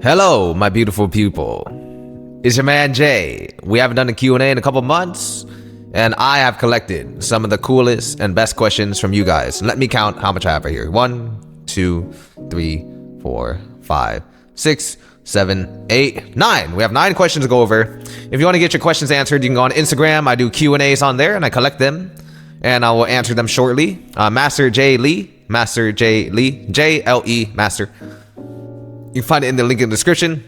Hello, my beautiful people. It's your man Jay. We haven't done a Q&A in a couple months, and I have collected some of the coolest and best questions from you guys. Let me count how much I have right here. 1, 2, 3, 4, 5, 6, 7, 8, 9. We have 9 questions to go over. If you want to get your questions answered, you can go on Instagram. I do Q&As on there, and I collect them, and I will answer them shortly. Master J Lee, J-L-E, Master. You can find it in the link in the description.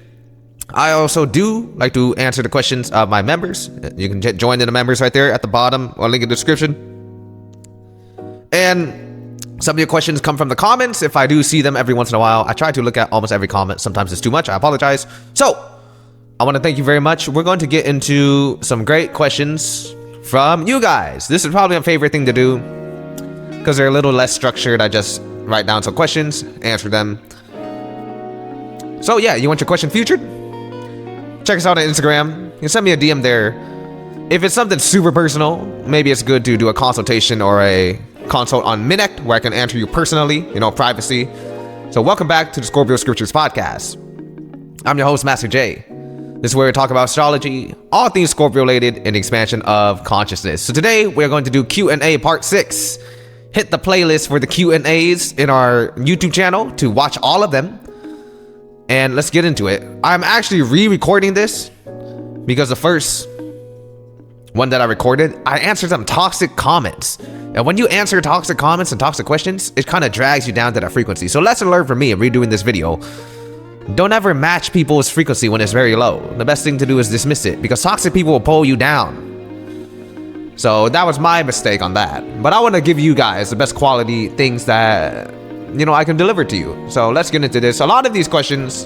I also do like to answer the questions of my members. You can join in the members right there at the bottom or link in the description. And some of your questions come from the comments. If I do see them every once in a while, I try to look at almost every comment. Sometimes it's too much. I apologize. So I want to thank you very much. We're going to get into some great questions from you guys. This is probably my favorite thing to do because they're a little less structured. I just write down some questions, answer them. So yeah, you want your question featured? Check us out on Instagram. You can send me a DM there. If it's something super personal, maybe it's good to do a consultation or a consult on Minect where I can answer you personally, privacy. So welcome back to the Scorpio Scriptures podcast. I'm your host, Master J. This is where we talk about astrology, all things Scorpio related, and the expansion of consciousness. So today we're going to do Q&A part 6. Hit the playlist for the Q&As in our YouTube channel to watch all of them. And let's get into it. I'm actually re-recording this because the first one that I recorded, I answered some toxic comments. And when you answer toxic comments and toxic questions, it kind of drags you down to that frequency. So lesson learned for me in redoing this video. Don't ever match people's frequency when it's very low. The best thing to do is dismiss it because toxic people will pull you down. So that was my mistake on that. But I want to give you guys the best quality things that I can deliver to you. So let's get into this. A lot of these questions.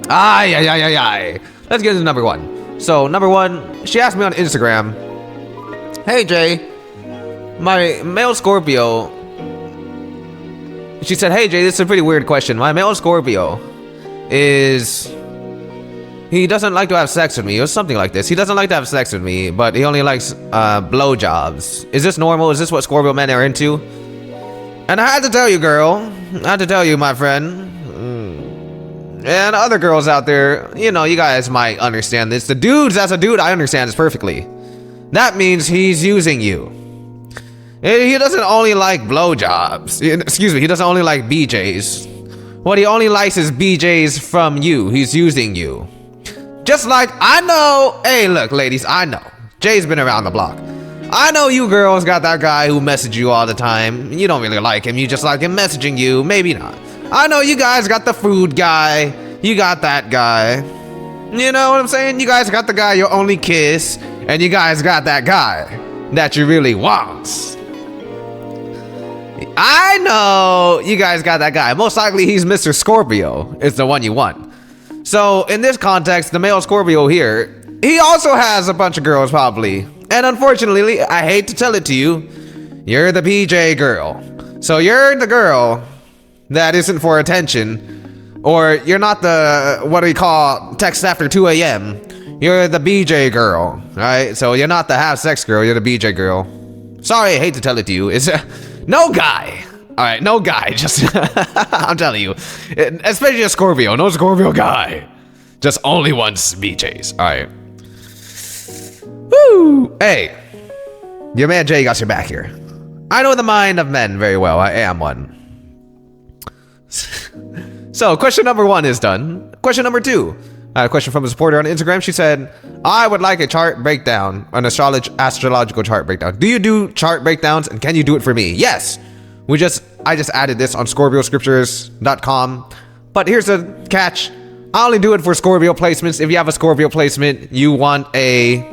Let's get into number 1. So number 1, she asked me on Instagram, "Hey Jay, my male Scorpio." She said, "Hey Jay, this is a pretty weird question. My male Scorpio he doesn't like to have sex with me," or something like this. He doesn't like to have sex with me, but he only likes blowjobs. Is this normal? Is this what Scorpio men are into? And I had to tell you, girl. I had to tell you, my friend. And other girls out there, you guys might understand this. The dudes, as a dude, I understand this perfectly. That means he's using you. He doesn't only like blowjobs. Excuse me, he doesn't only like BJs. What he only likes is BJs from you. He's using you. Just like I know. Hey, look, ladies, I know. Jay's been around the block. I know you girls got that guy who messages you all the time. You don't really like him. You just like him messaging you. Maybe not. I know you guys got the food guy. You got that guy. You know what I'm saying? You guys got the guy you only kiss. And you guys got that guy that you really want. I know you guys got that guy. Most likely he's Mr. Scorpio. It's the one you want. So in this context, the male Scorpio here, he also has a bunch of girls probably. And unfortunately, I hate to tell it to you, you're the PJ girl. So you're the girl that isn't for attention, or you're not the, what do we call, text after 2 a.m. You're the BJ girl, right? So you're not the have sex girl, you're the BJ girl. Sorry, I hate to tell it to you. It's no guy. All right, no guy, just, I'm telling you, especially a Scorpio, no Scorpio guy. Just only wants BJs, all right. Woo! Hey, your man Jay got your back here. I know the mind of men very well. I am one. So, question number 1 is done. Question number 2. I had a question from a supporter on Instagram. She said, "I would like a chart breakdown, an astrological chart breakdown. Do you do chart breakdowns, and can you do it for me?" Yes. I just added this on ScorpioScriptures.com. But here's the catch. I only do it for Scorpio placements. If you have a Scorpio placement, you want a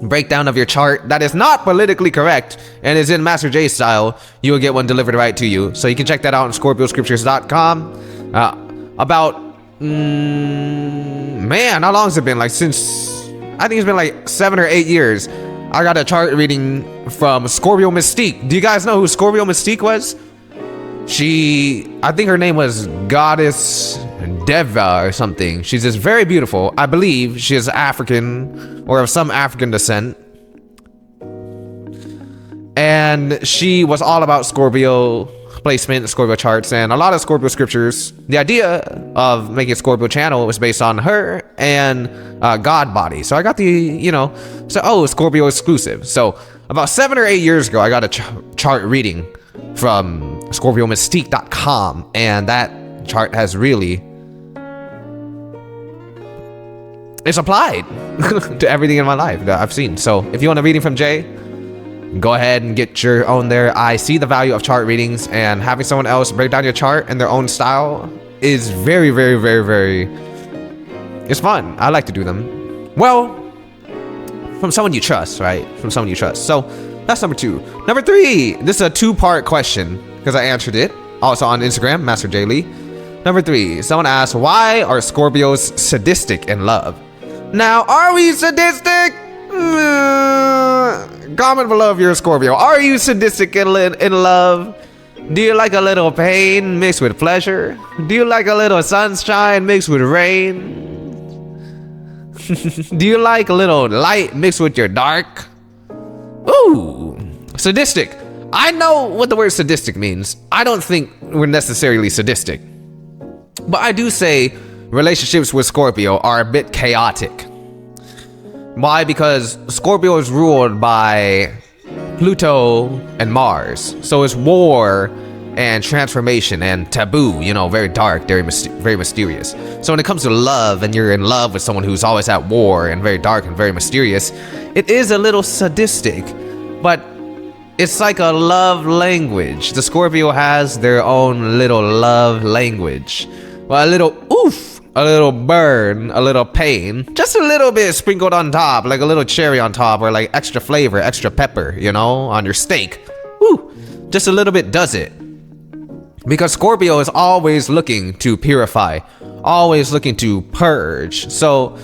breakdown of your chart that is not politically correct and is in Master J style, you will get one delivered right to you. So you can check that out on ScorpioScriptures.com. Man, how long has it been? I think it's been like 7 or 8 years. I got a chart reading from Scorpio Mystique. Do you guys know who Scorpio Mystique was? I think her name was Goddess Deva or something. She's just very beautiful. I believe she is African or of some African descent. And she was all about Scorpio placement, Scorpio charts, and a lot of Scorpio scriptures. The idea of making a Scorpio channel was based on her and God body. So I got Scorpio exclusive. So about 7 or 8 years ago, I got a chart reading from ScorpioMystique.com, and that chart has really it's applied to everything in my life that I've seen. So if you want a reading from Jay, go ahead and get your own there. I see the value of chart readings, and having someone else break down your chart in their own style is very, very, very, very, it's fun. I like to do them. Well, from someone you trust, right? From someone you trust. So that's number 2. Number 3, this is a 2-part question because I answered it also on Instagram, Master J Lee. Number 3, someone asked, why are Scorpios sadistic in love? Now, are we sadistic? Comment below if you're a Scorpio. Are you sadistic in love? Do you like a little pain mixed with pleasure? Do you like a little sunshine mixed with rain? Do you like a little light mixed with your dark? Ooh, sadistic. I know what the word sadistic means. I don't think we're necessarily sadistic. But I do say relationships with Scorpio are a bit chaotic. Why? Because Scorpio is ruled by Pluto and Mars. So it's war and transformation and taboo, very dark, very mysterious. So when it comes to love and you're in love with someone who's always at war and very dark and very mysterious, it is a little sadistic, but it's like a love language. The Scorpio has their own little love language. Well, a little oof, a little burn, a little pain, just a little bit sprinkled on top, like a little cherry on top, or like extra flavor, extra pepper, on your steak. Woo, just a little bit does it. Because Scorpio is always looking to purify, always looking to purge. So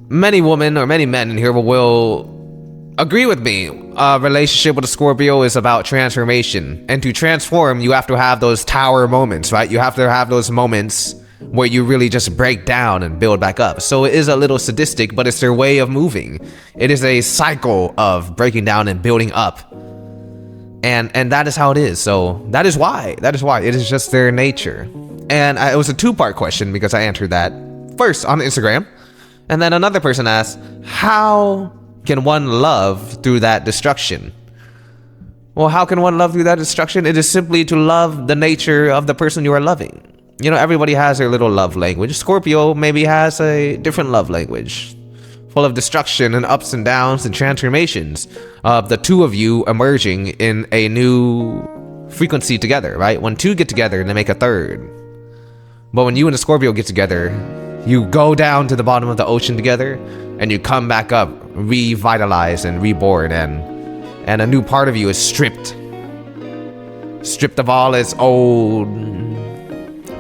many women or many men in here will agree with me. A relationship with a Scorpio is about transformation. And to transform, you have to have those tower moments, right? You have to have those moments where you really just break down and build back up. So it is a little sadistic, but it's their way of moving. It is a cycle of breaking down and building up. And that is how it is. So that is why it is just their nature. And it was a 2-part question because I answered that first on Instagram. And then another person asked, how can one love through that destruction? Well, how can one love through that destruction? It is simply to love the nature of the person you are loving. Everybody has their little love language. Scorpio maybe has a different love language, full of destruction and ups and downs and transformations of the two of you emerging in a new frequency together, right? When 2 get together, they make a 3rd. But when you and a Scorpio get together, you go down to the bottom of the ocean together and you come back up revitalized and reborn, and a new part of you is stripped of all its old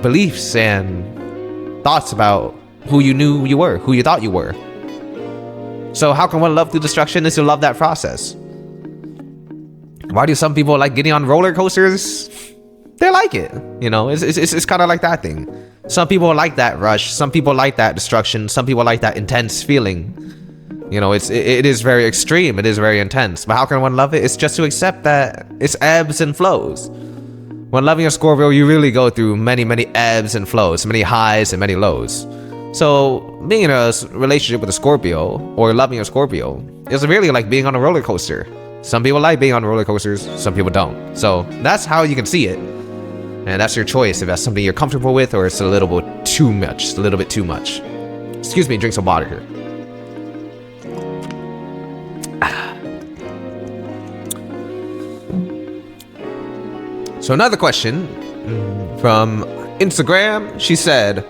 beliefs and thoughts about who you knew you were, who you thought you were. So how can one love through destruction? Is to love that process. Why do some people like getting on roller coasters? They like it, it's kind of like that thing. Some people like that rush, some people like that destruction, some people like that intense feeling. It is very extreme, it is very intense. But how can one love it? It's just to accept that it's ebbs and flows. When loving a Scorpio, you really go through many, many ebbs and flows, many highs and many lows. So being in a relationship with a Scorpio or loving a Scorpio is really like being on a roller coaster. Some people like being on roller coasters, some people don't. So that's how you can see it. And that's your choice if that's something you're comfortable with or it's a little bit too much, Excuse me, drink some water here. So another question from Instagram, she said,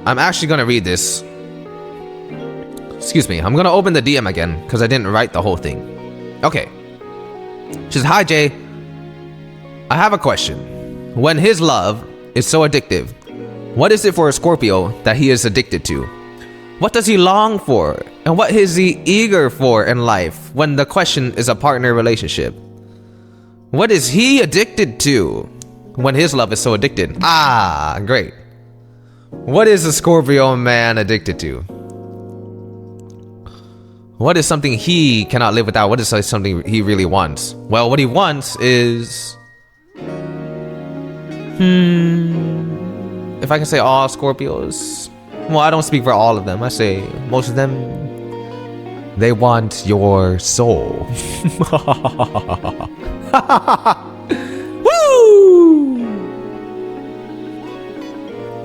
I'm actually going to read this. Excuse me, I'm going to open the DM again because I didn't write the whole thing. Okay. She says, hi Jay, I have a question. When his love is so addictive, what is it for a Scorpio that he is addicted to? What does he long for? And what is he eager for in life when the question is a partner relationship? What is he addicted to when his love is so addicted? Ah, great. What is a Scorpio man addicted to? What is something he cannot live without? What is something he really wants? Well, what he wants is... If I can say all Scorpios... Well, I don't speak for all of them. I say most of them... They want your soul. Woo!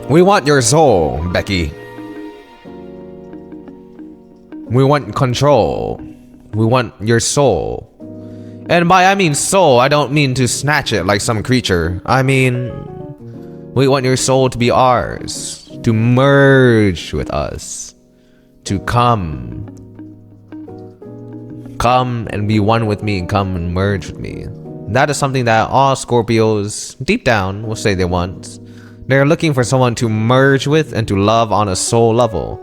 We want your soul, Becky. We want control. We want your soul. And by I mean soul, I don't mean to snatch it like some creature. I mean, we want your soul to be ours, to merge with us, to come and be one with me, come and merge with me. That is something that all Scorpios deep down will say they want. They're looking for someone to merge with and to love on a soul level.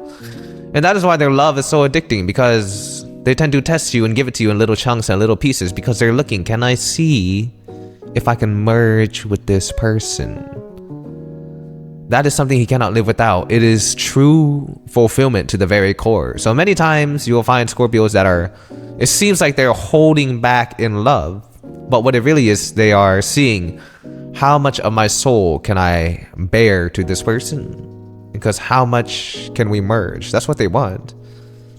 And that is why their love is so addicting, because they tend to test you and give it to you in little chunks and little pieces, because they're looking, can I see if I can merge with this person? That is something he cannot live without. It is true fulfillment to the very core. So many times you will find Scorpios that are, it seems like they're holding back in love, but what it really is, they are seeing how much of my soul can I bear to this person? Because how much can we merge? That's what they want.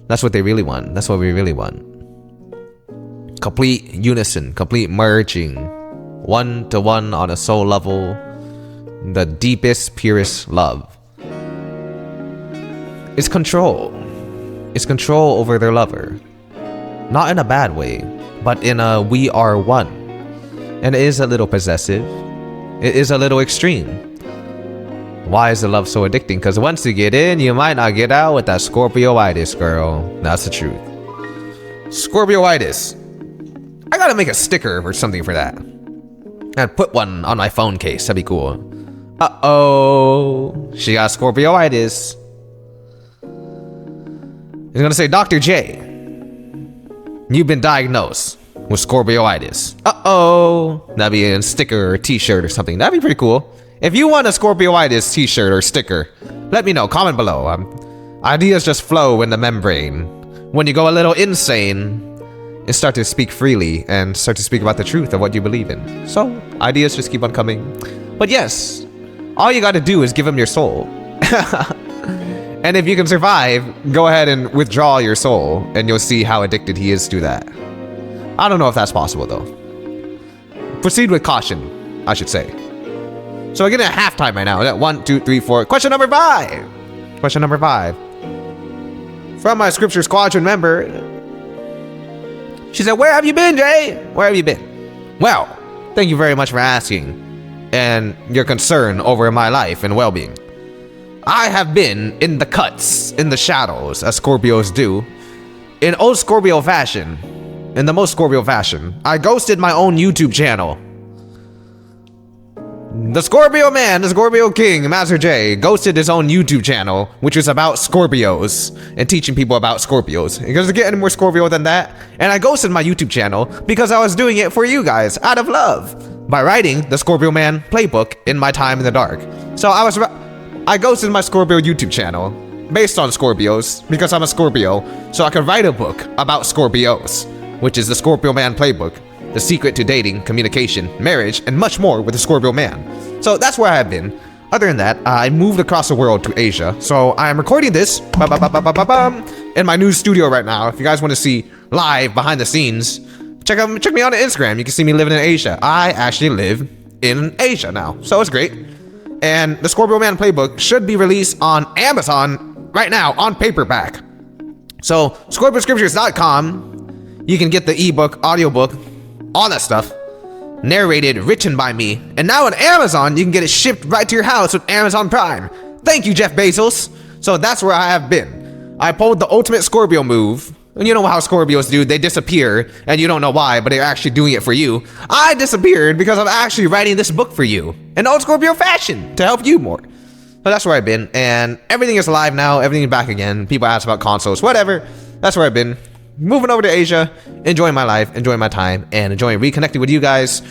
That's what they really want. That's what we really want. Complete unison, complete merging, one to one on a soul level, the deepest, purest love. It's control. It's control over their lover. Not in a bad way, but in a we are one. And it is a little possessive. It is a little extreme. Why is the love so addicting? Because once you get in, you might not get out with that Scorpio-itis, girl. That's the truth. Scorpio-itis. I gotta make a sticker or something for that. And put one on my phone case. That'd be cool. Uh-oh. She got Scorpio-itis. He's gonna say, Dr. J, you've been diagnosed with Scorpio-itis. Uh-oh. That'd be a sticker or a t-shirt or something. That'd be pretty cool. If you want a Scorpio-itis t-shirt or sticker, let me know. Comment below. Ideas just flow in the membrane. When you go a little insane and start to speak freely and start to speak about the truth of what you believe in. So, ideas just keep on coming. But yes, all you gotta do is give him your soul. And if you can survive, go ahead and withdraw your soul and you'll see how addicted he is to that. I don't know if that's possible though. Proceed with caution, I should say. So we're getting at halftime right now. 1, 2, 3, 4. Question number 5. Question number 5. From my Scripture Squadron member. She said, where have you been, Jay? Where have you been? Well, thank you very much for asking and your concern over my life and well-being. I have been in the cuts, in the shadows, as Scorpios do. In old Scorpio fashion, in the most Scorpio fashion, I ghosted my own YouTube channel. The Scorpio man, the Scorpio king, Master J, ghosted his own YouTube channel, which was about Scorpios and teaching people about Scorpios. Because to get any more Scorpio than that, and I ghosted my YouTube channel because I was doing it for you guys, out of love, by writing the Scorpio man playbook in my time in the dark. So I ghosted my Scorpio YouTube channel based on Scorpios because I'm a Scorpio, so I could write a book about Scorpios, which is the Scorpio man playbook. The secret to dating, communication, marriage, and much more with the Scorpio man. So that's where I have been. Other than that, I moved across the world to Asia. So I am recording this in my new studio right now. If you guys want to see live behind the scenes, check me out on Instagram. You can see me living in Asia. I actually live in Asia now. So it's great. And the Scorpio Man Playbook should be released on Amazon right now on paperback. So ScorpioScriptures.com, you can get the ebook, audiobook, all that stuff, narrated, written by me. And now on Amazon, you can get it shipped right to your house with Amazon Prime. Thank you, Jeff Bezos. So that's where I have been. I pulled the ultimate Scorpio move. And you know how Scorpios do, they disappear, and you don't know why, but they're actually doing it for you. I disappeared because I'm actually writing this book for you, in old Scorpio fashion, to help you more. So that's where I've been, and everything is live now, everything is back again. People ask about consoles, whatever. That's where I've been. Moving over to Asia, enjoying my life, enjoying my time, and enjoying reconnecting with you guys.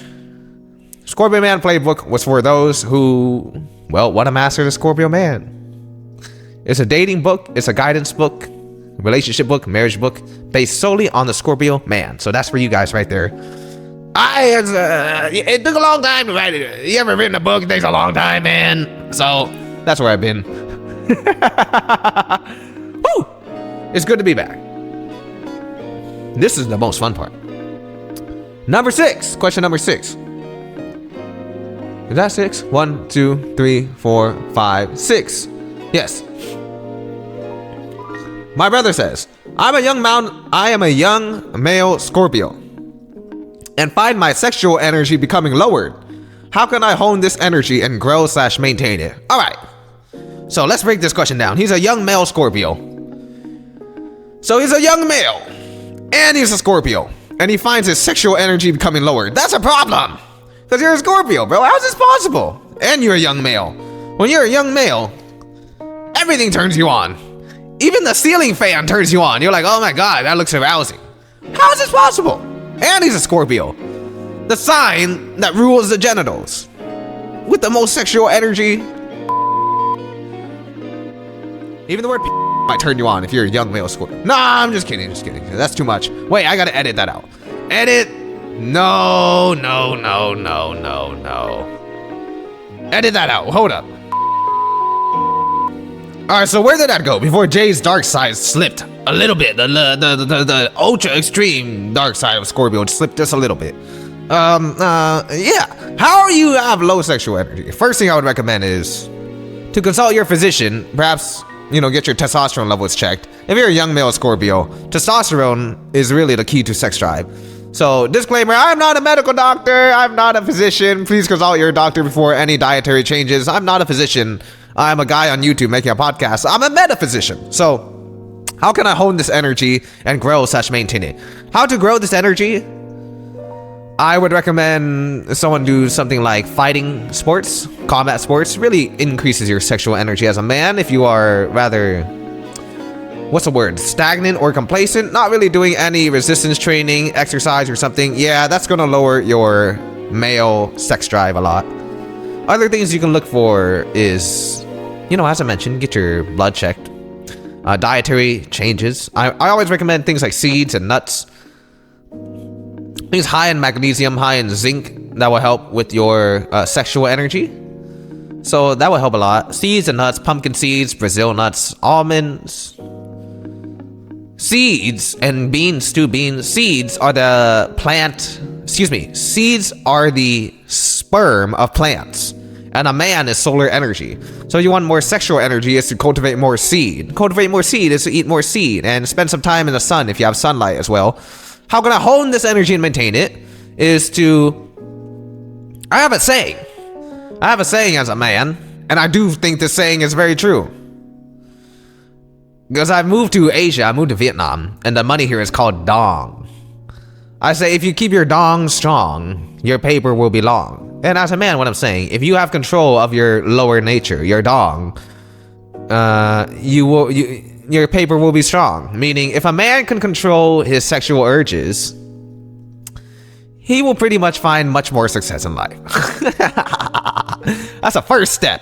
Scorpio Man Playbook was for those who, well, want to master the Scorpio Man. It's a dating book, it's a guidance book, relationship book, marriage book, based solely on the Scorpio man. So that's for you guys right there. It took a long time to write it. You ever written a book? It takes a long time, man. So that's where I've been. Woo! It's good to be back. This is the most fun part. Number 6. Question number 6. Is that 6? 1, 2, 3, 4, 5, 6. Yes. My brother says, I am a young male Scorpio and find my sexual energy becoming lowered. How can I hone this energy and grow / maintain it? All right. So let's break this question down. He's a young male Scorpio. So he's a young male and he's a Scorpio and he finds his sexual energy becoming lowered. That's a problem because you're a Scorpio, bro. How's this possible? And you're a young male. When you're a young male, everything turns you on. Even the ceiling fan turns you on. You're like, oh my God, that looks arousing. How is this possible? And he's a Scorpio. The sign that rules the genitals. With the most sexual energy. Even the word might turn you on if you're a young male Scorpio. Nah, I'm just kidding, That's too much. Wait, I gotta edit that out. Edit. No. Edit that out, hold up. Alright, so where did that go? Before Jay's dark side slipped a little bit. The ultra extreme dark side of Scorpio slipped just a little bit. Yeah. How are you have low sexual energy? First thing I would recommend is to consult your physician. Perhaps, get your testosterone levels checked. If you're a young male Scorpio, testosterone is really the key to sex drive. So, disclaimer, I'm not a medical doctor. I'm not a physician. Please consult your doctor before any dietary changes. I'm not a physician. I'm a guy on YouTube making a podcast. I'm a metaphysician. So, how can I hone this energy and grow / maintain it? How to grow this energy? I would recommend someone do something like fighting sports, combat sports. Really increases your sexual energy as a man. If you are rather, stagnant or complacent, not really doing any resistance training, exercise or something, yeah, that's gonna lower your male sex drive a lot. Other things you can look for is, as I mentioned, get your blood checked. Dietary changes. I always recommend things like seeds and nuts. Things high in magnesium, high in zinc, that will help with your sexual energy. So that will help a lot. Seeds and nuts, pumpkin seeds, Brazil nuts, almonds. Seeds and beans too. Seeds are the seeds are the sperm of plants. And a man is solar energy. So you want more sexual energy is to cultivate more seed. Cultivate more seed is to eat more seed and spend some time in the sun if you have sunlight as well. How can I hone this energy and maintain it? I have a saying. As a man, and I do think this saying is very true. Because I moved to Asia, I moved to Vietnam, and the money here is called dong. I say if you keep your dong strong, your paper will be long. And as a man, what I'm saying, if you have control of your lower nature, your dong, your paper will be strong. Meaning, if a man can control his sexual urges, he will pretty much find much more success in life. That's the first step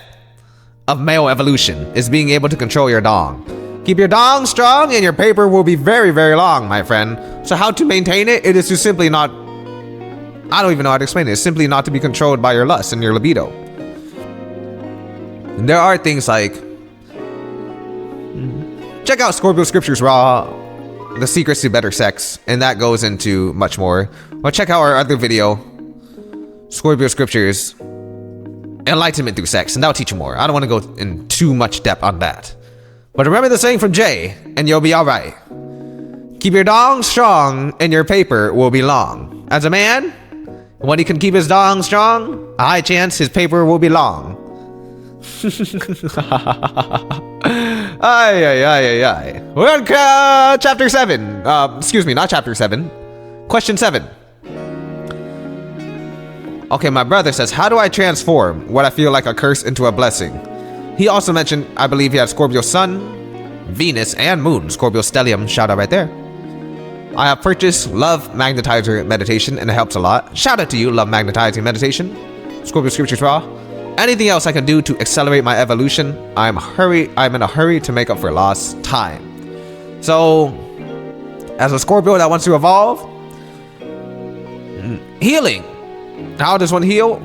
of male evolution, is being able to control your dong. Keep your dong strong and your paper will be very, very long, my friend. So how to maintain it? It is to simply not, I don't even know how to explain it. It's simply not to be controlled by your lust and your libido. And there are things like, check out Scorpio Scriptures Raw, The Secrets to Better Sex, and that goes into much more. Or check out our other video, Scorpio Scriptures, Enlightenment Through Sex, and that'll teach you more. I don't want to go in too much depth on that. But remember the saying from Jay, and you'll be alright. Keep your dong strong, and your paper will be long. As a man, when he can keep his dong strong, a high chance his paper will be long. Ay. We're on chapter 7. Excuse me, not chapter 7. Question 7. Okay, my brother says, how do I transform what I feel like a curse into a blessing? He also mentioned, I believe he had Scorpio Sun, Venus, and Moon. Scorpio Stellium, shout out right there. I have purchased Love Magnetizer Meditation, and it helps a lot. Shout out to you, Love Magnetizing Meditation. Scorpio Scriptures Raw. Anything else I can do to accelerate my evolution, I'm in a hurry to make up for lost time. So, as a Scorpio that wants to evolve, healing. How does one heal?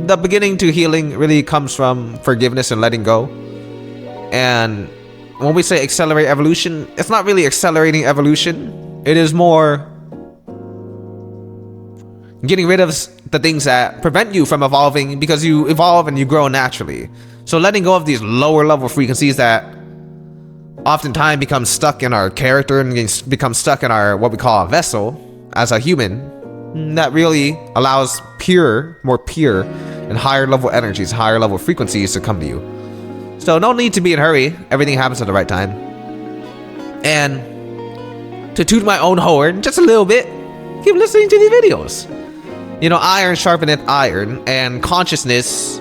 The beginning to healing really comes from forgiveness and letting go. And when we say accelerate evolution, it's not really accelerating evolution. It is more getting rid of the things that prevent you from evolving, because you evolve and you grow naturally. So letting go of these lower level frequencies that oftentimes become stuck in our character and become stuck in our what we call a vessel as a human, that really allows more pure and higher level energies, higher level frequencies to come to you. So no need to be in a hurry. Everything happens at the right time. And to toot my own horn just a little bit, keep listening to these videos. You know, iron sharpeneth iron, and consciousness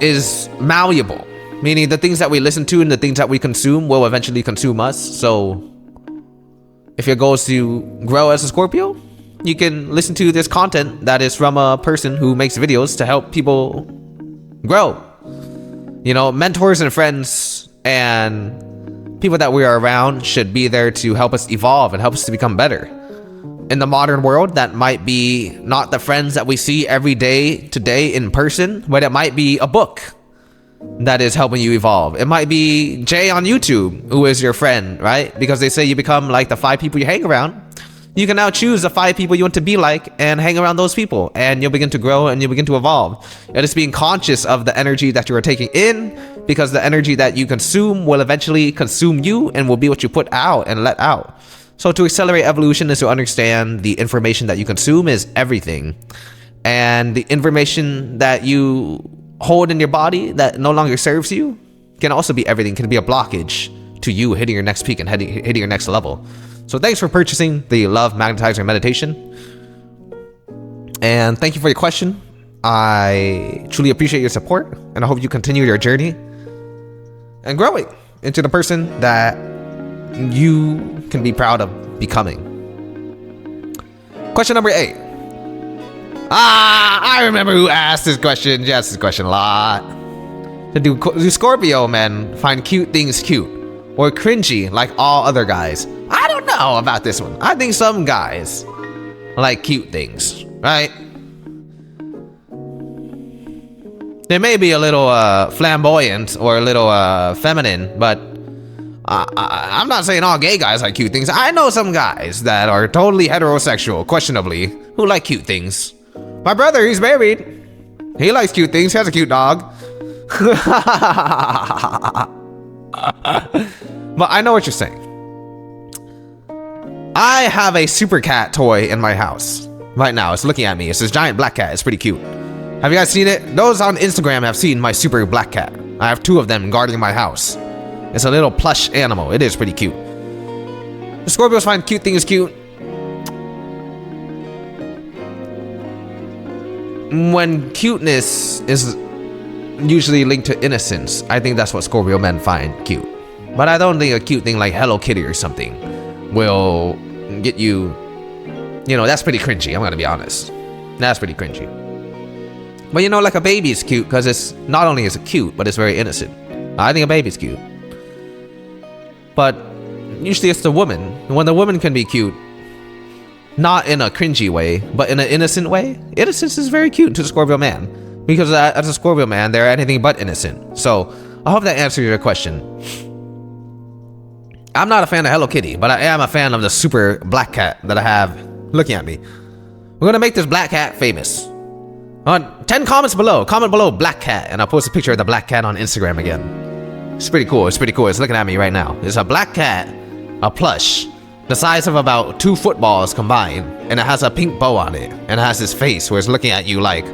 is malleable, meaning the things that we listen to and the things that we consume will eventually consume us. So if your goal is to grow as a Scorpio, you can listen to this content that is from a person who makes videos to help people grow. You know, mentors and friends and people that we are around should be there to help us evolve and help us to become better. In the modern world, that might be not the friends that we see every day today in person, but it might be a book that is helping you evolve. It might be Jay on YouTube, who is your friend, right? Because they say you become like the 5 people you hang around. You can now choose the 5 people you want to be like and hang around those people, and you'll begin to grow and you'll begin to evolve. It is being conscious of the energy that you are taking in, because the energy that you consume will eventually consume you and will be what you put out and let out. So to accelerate evolution is to understand the information that you consume is everything. And the information that you hold in your body that no longer serves you can also be everything, can be a blockage to you hitting your next peak and hitting your next level. So thanks for purchasing the Love Magnetizer Meditation. And thank you for your question. I truly appreciate your support, and I hope you continue your journey and growing into the person that you can be proud of becoming. Question number 8. I remember who asked this question. You asked this question a lot. Do Scorpio men find cute things cute or cringy like all other guys? I don't know about this one. I think some guys like cute things, right? They may be a little flamboyant or a little feminine, but I'm not saying all gay guys like cute things. I know some guys that are totally heterosexual, questionably, who like cute things. My brother, he's married. He likes cute things. He has a cute dog. But I know what you're saying. I have a super cat toy in my house right now. It's looking at me. It's this giant black cat. It's pretty cute. Have you guys seen it? Those on Instagram have seen my super black cat. I have 2 of them guarding my house. It's a little plush animal. It is pretty cute. The Scorpios find cute things cute when cuteness is usually linked to innocence. I think that's what Scorpio men find cute. But I don't think a cute thing like Hello Kitty or something will get you, you know, that's pretty cringy. I'm gonna be honest. That's pretty cringy. But you know, like a baby is cute because it's not only is it cute, but it's very innocent. I think a baby's cute. But usually it's the woman. When the woman can be cute, not in a cringy way, but in an innocent way. Innocence is very cute to the Scorpio man, because as a Scorpio man, they're anything but innocent. So I hope that answers your question. I'm not a fan of Hello Kitty, but I am a fan of the super black cat that I have looking at me. We're gonna make this black cat famous. On 10 comments below, comment below black cat, and I'll post a picture of the black cat on Instagram again. It's pretty cool. It's pretty cool. It's looking at me right now. It's a black cat, a plush, the size of about 2 footballs combined, and it has a pink bow on it, and it has this face where it's looking at you like,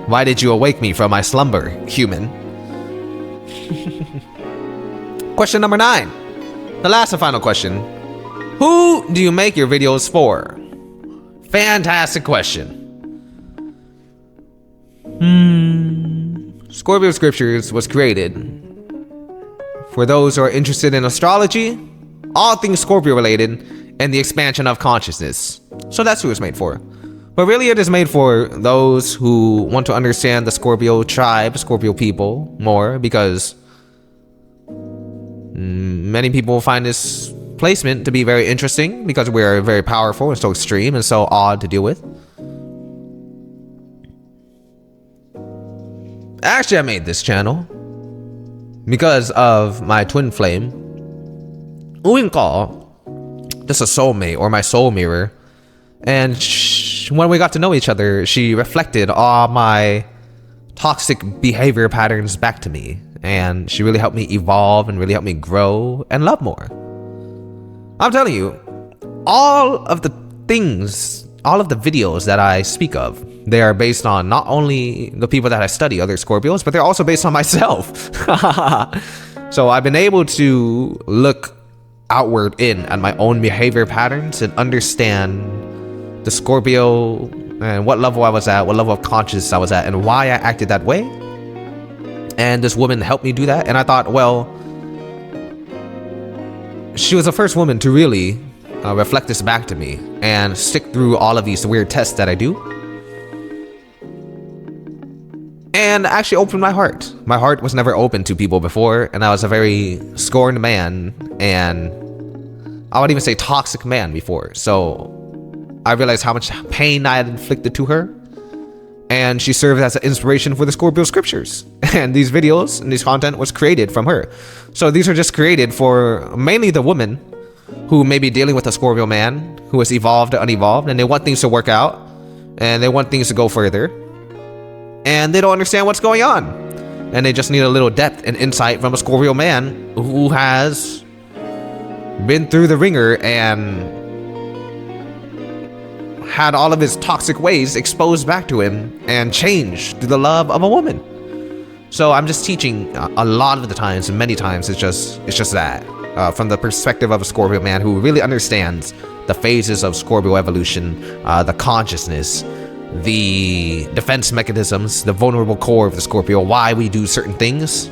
why did you awake me from my slumber, human? Question number 9. The last and final question. Who do you make your videos for? Fantastic question. Scorpio Scriptures was created for those who are interested in astrology, all things Scorpio related, and the expansion of consciousness. So that's who it's made for. But really it is made for those who want to understand the Scorpio tribe, Scorpio people more, because Many people find this placement to be very interesting because we're very powerful and so extreme and so odd to deal with. Actually, I made this channel because of my twin flame, who we can call just a soulmate or my soul mirror. And when we got to know each other, she reflected all my toxic behavior patterns back to me. And she really helped me evolve and really helped me grow and love more. I'm telling you, all of the things, all of the videos that I speak of, they are based on not only the people that I study, other Scorpios, but they're also based on myself. So I've been able to look outward in at my own behavior patterns and understand the Scorpio and what level I was at, what level of consciousness I was at, and why I acted that way. And this woman helped me do that. And I thought, well, she was the first woman to really reflect this back to me and stick through all of these weird tests that I do. And actually opened my heart. My heart was never open to people before, and I was a very scorned man, and I would even say toxic man before. So I realized how much pain I had inflicted to her, and she served as an inspiration for the Scorpio scriptures. And these videos and this content was created from her. So these are just created for mainly the woman who may be dealing with a Scorpio man who has evolved or unevolved, and they want things to work out, and they want things to go further, and they don't understand what's going on, and they just need a little depth and insight from a Scorpio man who has been through the ringer and had all of his toxic ways exposed back to him and changed through the love of a woman. So I'm just teaching a lot of the times, and many times it's just that from the perspective of a Scorpio man who really understands the phases of Scorpio evolution, the consciousness, the defense mechanisms, the vulnerable core of the Scorpio, why we do certain things.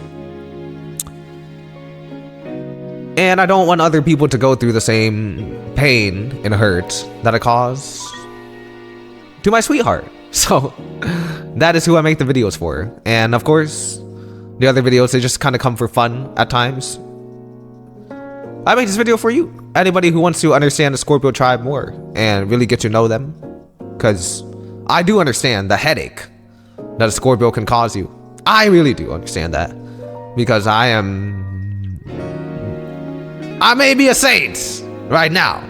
And I don't want other people to go through the same pain and hurt that I caused to my sweetheart. So that is who I make the videos for. And of course, the other videos, they just kind of come for fun at times. I make this video for you. Anybody who wants to understand the Scorpio tribe more and really get to know them. Because I do understand the headache that a Scorpio can cause you. I really do understand that. Because I may be a saint right now.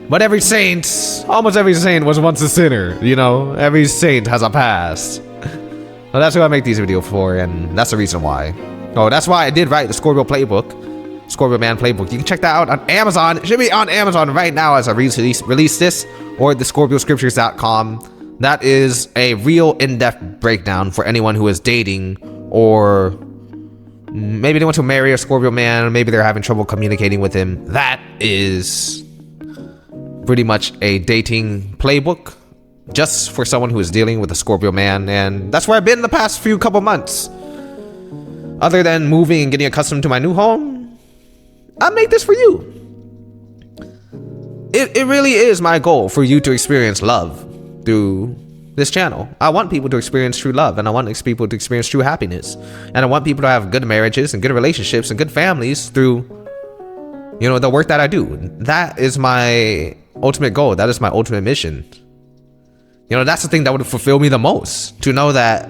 But every saint, almost every saint was once a sinner, you know? Every saint has a past. Well, that's who I make these videos for, and that's the reason why. Oh, that's why I did write the Scorpio Playbook, Scorpio Man Playbook. You can check that out on Amazon. It should be on Amazon right now as I release this, or the ScorpioScriptures.com. That is a real in-depth breakdown for anyone who is dating, or maybe they want to marry a Scorpio man, or maybe they're having trouble communicating with him. That is pretty much a dating playbook just for someone who is dealing with a Scorpio man, and that's where I've been the past few couple months. Other than moving and getting accustomed to my new home, I make this for you. It really is my goal for you to experience love through this channel. I want people to experience true love, and I want people to experience true happiness, and I want people to have good marriages and good relationships and good families through, you know, the work that I do. That is my ultimate goal. That is my ultimate mission. You know, that's the thing that would fulfill me the most, to know that,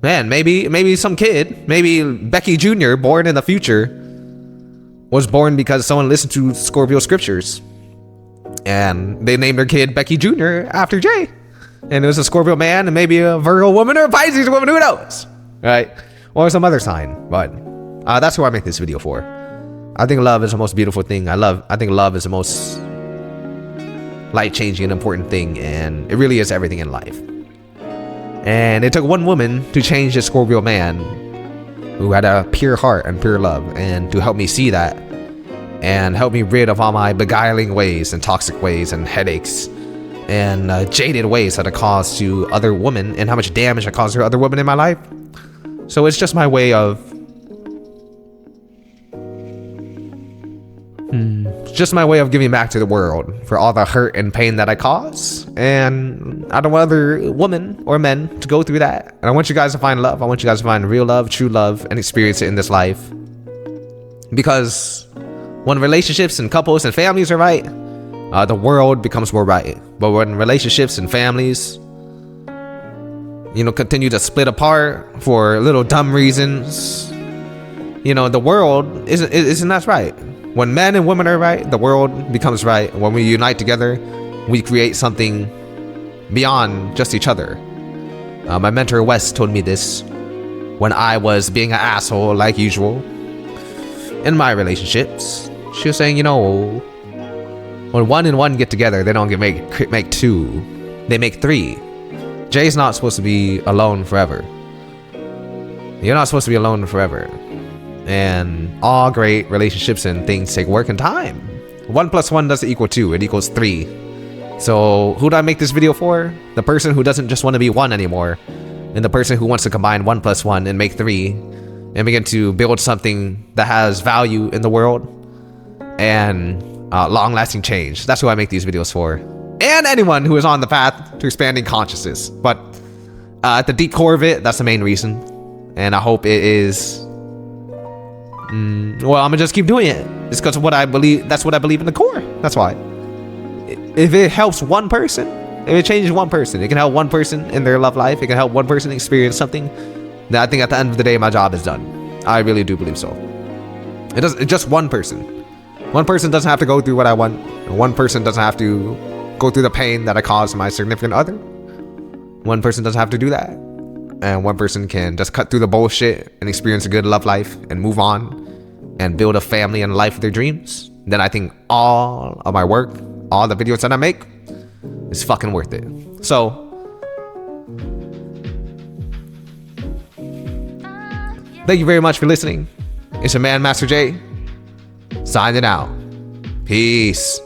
man, maybe some kid, maybe Becky Jr., born in the future, was born because someone listened to Scorpio scriptures, and they named their kid Becky Jr. after Jay, and it was a Scorpio man, and maybe a Virgo woman or a Pisces woman, who knows, right? Or some other sign. But that's who I make this video for. I think love is the most beautiful thing. I think love is the most life-changing and important thing, and it really is everything in life. And it took one woman to change the Scorpio man who had a pure heart and pure love, and to help me see that and help me rid of all my beguiling ways and toxic ways and headaches and jaded ways that I caused to other women, and how much damage I caused to other women in my life. So it's just my way of giving back to the world for all the hurt and pain that I caused. And I don't want other women or men to go through that. And I want you guys to find love. I want you guys to find real love, true love, and experience it in this life. Because when relationships and couples and families are right, the world becomes more right. But when relationships and families, continue to split apart for little dumb reasons, the world isn't that right. When men and women are right, the world becomes right. When we unite together, we create something beyond just each other. My mentor Wes told me this when I was being an asshole like usual in my relationships. She was saying, when one and one get together, they don't make two, they make three. Jay's not supposed to be alone forever. You're not supposed to be alone forever. And all great relationships and things take work and time. 1 + 1 doesn't equal 2, it equals 3. So who do I make this video for? The person who doesn't just want to be one anymore, and the person who wants to combine 1 + 1 and make 3 and begin to build something that has value in the world and long-lasting change. That's who I make these videos for. And anyone who is on the path to expanding consciousness. But at the deep core of it, that's the main reason. And I hope it is... well, I'm gonna just keep doing it. It's because what I believe. That's what I believe in the core. That's why. If it helps one person, if it changes one person, it can help one person in their love life. It can help one person experience something. Then I think at the end of the day, my job is done. I really do believe so. It's just one person. One person doesn't have to go through what I want. One person doesn't have to go through the pain that I caused my significant other. One person doesn't have to do that. And one person can just cut through the bullshit and experience a good love life and move on and build a family and life of their dreams. Then I think all of my work, all the videos that I make, is fucking worth it. So, thank you very much for listening. It's your man, Master J, signing out. Peace.